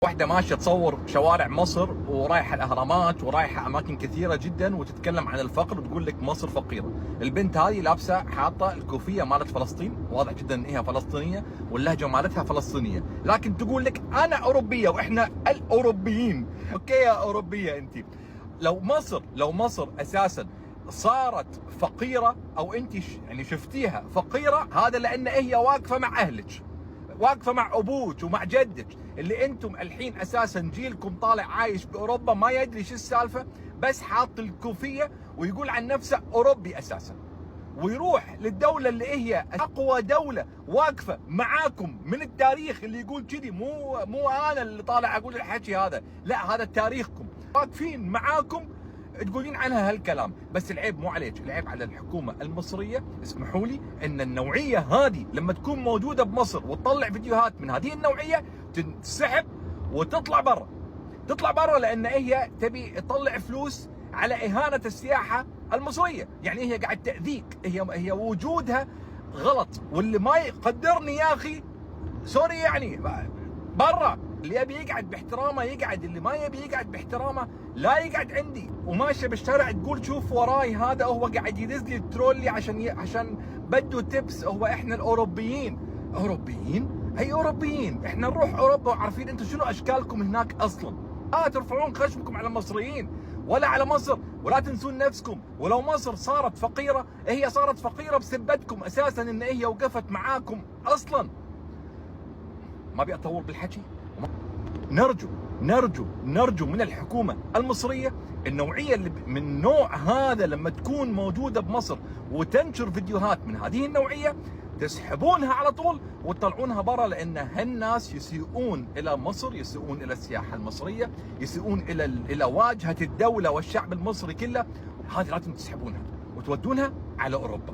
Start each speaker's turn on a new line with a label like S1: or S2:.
S1: واحدة ماشية تصور شوارع مصر ورايحة الأهرامات ورايحة أماكن كثيرة جدا وتتكلم عن الفقر وتقول لك مصر فقيرة. البنت هذه لابسة حاطة الكوفية مالت فلسطين، واضح جدا إن هي فلسطينية واللهجة مالتها فلسطينية، لكن تقول لك أنا أوروبية وإحنا الأوروبيين. أوكي يا أوروبية أنت. لو مصر أساسا صارت فقيرة أو أنت يعني شفتيها فقيرة، هذا لأن هي واقفة مع أهلك، واقفه مع ابوك ومع جدك، اللي انتم الحين اساسا جيلكم طالع عايش باوروبا ما يدري شو السالفه، بس حاط الكوفيه ويقول عن نفسه اوروبي اساسا، ويروح للدوله اللي هي اقوى دوله واقفه معاكم من التاريخ اللي يقول كذي. مو انا اللي طالع اقول الحكي هذا، لا هذا تاريخكم واقفين معاكم تقولين عنها هالكلام. بس العيب مو عليك، العيب على الحكومه المصريه. اسمحوا لي ان النوعيه هذه لما تكون موجوده بمصر وتطلع فيديوهات من هذه النوعيه تنسحب وتطلع برا، تطلع برا، لان هي تبي تطلع فلوس على اهانه السياحه المصريه. يعني هي قاعد تاذيك، هي وجودها غلط، واللي ما يقدرني يا اخي سوري يعني برا. اللي يبي يقعد باحترامه يقعد، اللي ما يبي يقعد باحترامه لا يقعد عندي. وماشيه بالشارع تقول شوف وراي هذا هو قاعد يدز لي الترولي عشان بده تبس. هو احنا الاوروبيين، اوروبيين؟ اي اوروبيين؟ احنا نروح اوروبا وعارفين انتم شنو اشكالكم هناك اصلا. لا ترفعون خشمكم على المصريين ولا على مصر، ولا تنسون نفسكم. ولو مصر صارت فقيره، هي صارت فقيره بسبتكم اساسا، ان هي وقفت معاكم اصلا. ما ابي اطول بالحكي. نرجو من الحكومة المصرية النوعية اللي من نوع هذا لما تكون موجودة بمصر وتنشر فيديوهات من هذه النوعية تسحبونها على طول وتطلعونها برا، لأن هالناس يسيئون إلى مصر، يسيئون إلى السياحة المصرية، يسيئون إلى واجهة الدولة والشعب المصري كله. هذه لازم تسحبونها وتودونها على أوروبا.